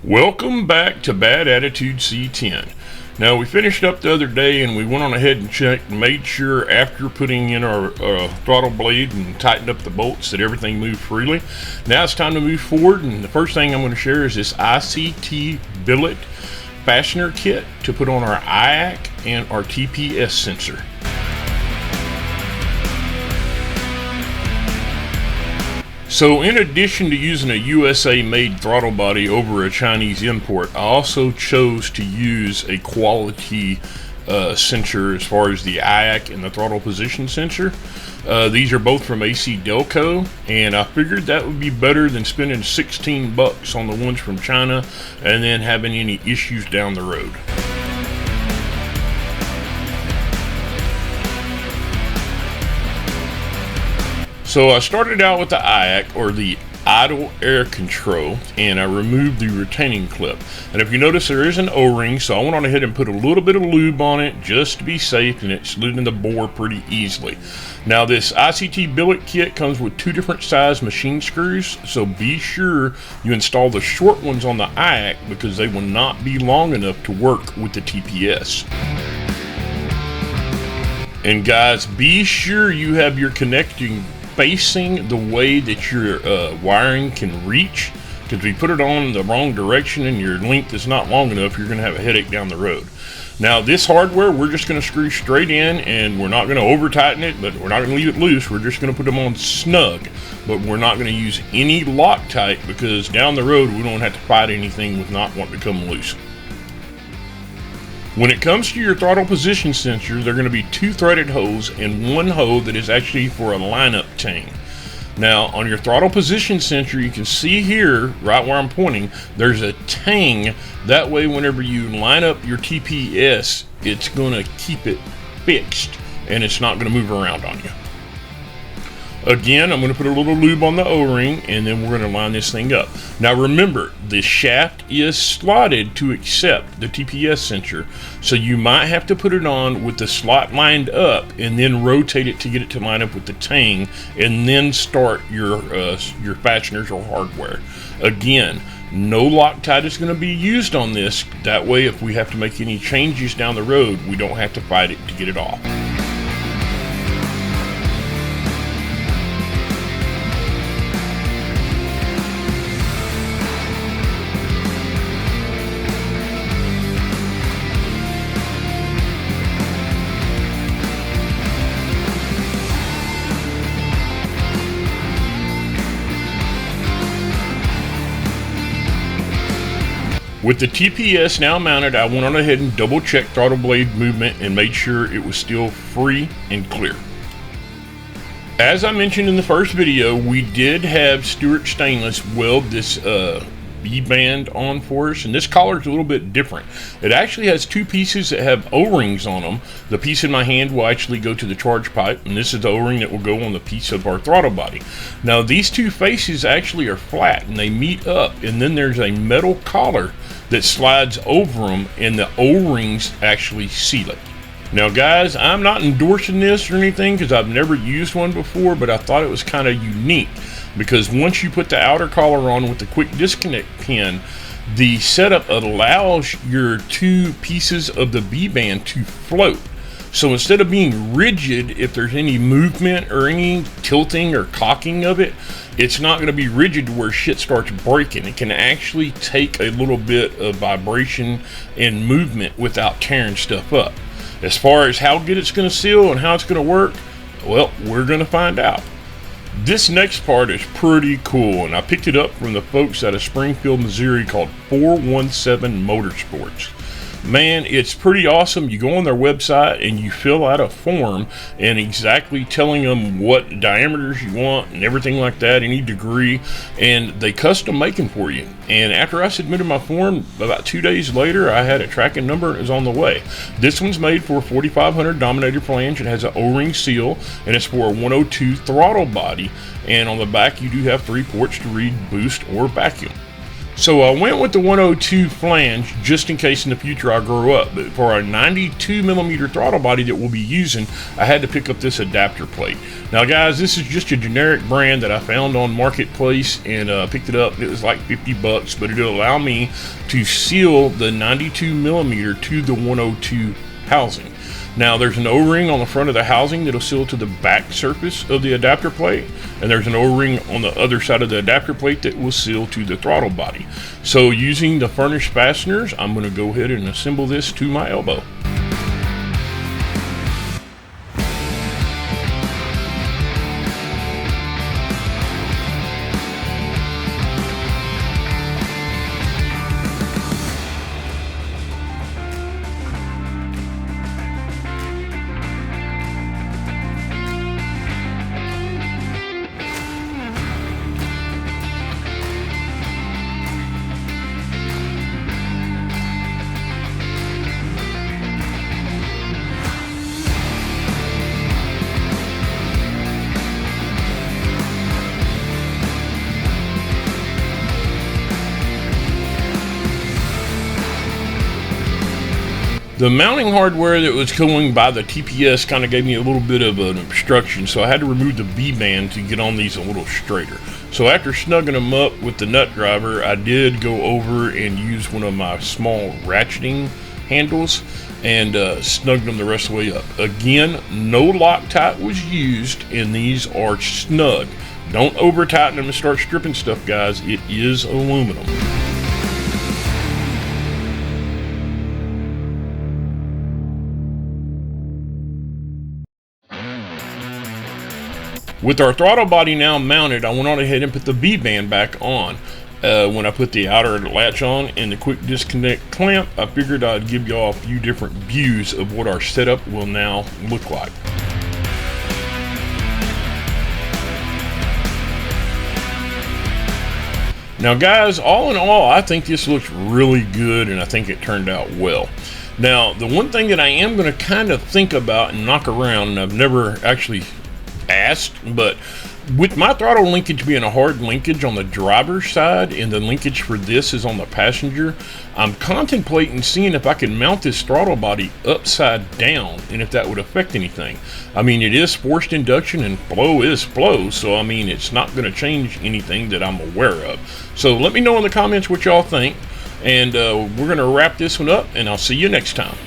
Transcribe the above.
Welcome back to Bad Attitude C10. Now, we finished up the other day and we went on ahead and checked and made sure after putting in our throttle blade and tightened up the bolts that everything moved freely. Now it's time to move forward, and the first thing I'm going to share is this ICT billet fastener kit to put on our IAC and our TPS sensor. So in addition to using a USA made throttle body over a Chinese import, I also chose to use a quality sensor as far as the IAC and the throttle position sensor. These are both from AC Delco, and I figured that would be better than spending 16 bucks on the ones from China and then having any issues down the road. So I started out with the IAC, or the idle air control, and I removed the retaining clip. And if you notice, there is an O-ring, so I went on ahead and put a little bit of lube on it just to be safe, and it slid in the bore pretty easily. Now this ICT billet kit comes with two different size machine screws, so be sure you install the short ones on the IAC because they will not be long enough to work with the TPS. And guys, be sure you have your connecting facing the way that your wiring can reach, because if you put it on the wrong direction and your length is not long enough, you're going to have a headache down the road. Now this hardware, we're just going to screw straight in, and we're not going to over tighten it, but we're not going to leave it loose. We're just going to put them on snug, but we're not going to use any Loctite because down the road we don't have to fight anything with not wanting to come loose. When it comes to your throttle position sensor, there are going to be two threaded holes and one hole that is actually for a lineup tang. Now on your throttle position sensor, you can see here, right where I'm pointing, there's a tang. That way whenever you line up your TPS, it's going to keep it fixed and it's not going to move around on you. Again, I'm going to put a little lube on the O-ring, and then we're going to line this thing up. Now remember, the shaft is slotted to accept the TPS sensor, so you might have to put it on with the slot lined up and then rotate it to get it to line up with the tang, and then start your fasteners or hardware. Again, no Loctite is going to be used on this. That way, if we have to make any changes down the road, we don't have to fight it to get it off. With the TPS now mounted, I went on ahead and double checked throttle blade movement and made sure it was still free and clear. As I mentioned in the first video, we did have Stewart Stainless weld this B-band on for us, and this collar is a little bit different. It actually has two pieces that have O-rings on them. The piece in my hand will actually go to the charge pipe, and this is the O-ring that will go on the piece of our throttle body. Now these two faces actually are flat and they meet up, and then there's a metal collar that slides over them, and the O-rings actually seal it. Now guys, I'm not endorsing this or anything because I've never used one before, but I thought it was kind of unique because once you put the outer collar on with the quick disconnect pin, the setup allows your two pieces of the B-band to float. So instead of being rigid, if there's any movement or any tilting or cocking of it, it's not going to be rigid to where shit starts breaking. It can actually take a little bit of vibration and movement without tearing stuff up. As far as how good it's going to seal and how it's going to work, well, we're going to find out. This next part is pretty cool, and I picked it up from the folks out of Springfield, Missouri called 417 Motorsports. Man, it's pretty awesome. You go on their website and you fill out a form and exactly telling them what diameters you want and everything like that, any degree, and they custom make them for you. And after I submitted my form, about 2 days later, I had a tracking number and it was on the way. This one's made for a 4500 Dominator flange. It has an O-ring seal, and it's for a 102 throttle body. And on the back, you do have 3 ports to read boost or vacuum. So I went with the 102 flange just in case in the future I grow up. But for our 92mm throttle body that we'll be using, I had to pick up this adapter plate. Now guys, this is just a generic brand that I found on Marketplace and picked it up. It was like 50 bucks, but it'll allow me to seal the 92mm to the 102 housing. Now there's an O-ring on the front of the housing that'll seal to the back surface of the adapter plate, and there's an O-ring on the other side of the adapter plate that will seal to the throttle body. So using the furnished fasteners, I'm going to go ahead and assemble this to my elbow. The mounting hardware that was going by the TPS kind of gave me a little bit of an obstruction, so I had to remove the V-band to get on these a little straighter. So after snugging them up with the nut driver, I did go over and use one of my small ratcheting handles and snugged them the rest of the way up. Again, no Loctite was used, and these are snug. Don't over tighten them and start stripping stuff, guys. It is aluminum. With our throttle body now mounted, I went on ahead and put the V-band back on. When I put the outer latch on and the quick disconnect clamp, I figured I'd give y'all a few different views of what our setup will now look like. Now guys, all in all, I think this looks really good and I think it turned out well. Now, the one thing that I am going to kind of think about and knock around, and I've never actually asked, but with my throttle linkage being a hard linkage on the driver's side and the linkage for this is on the passenger, I'm contemplating seeing if I can mount this throttle body upside down and if that would affect anything. I mean, it is forced induction and flow is flow, so I mean, it's not going to change anything that I'm aware of. So let me know in the comments what y'all think, and we're going to wrap this one up, and I'll see you next time.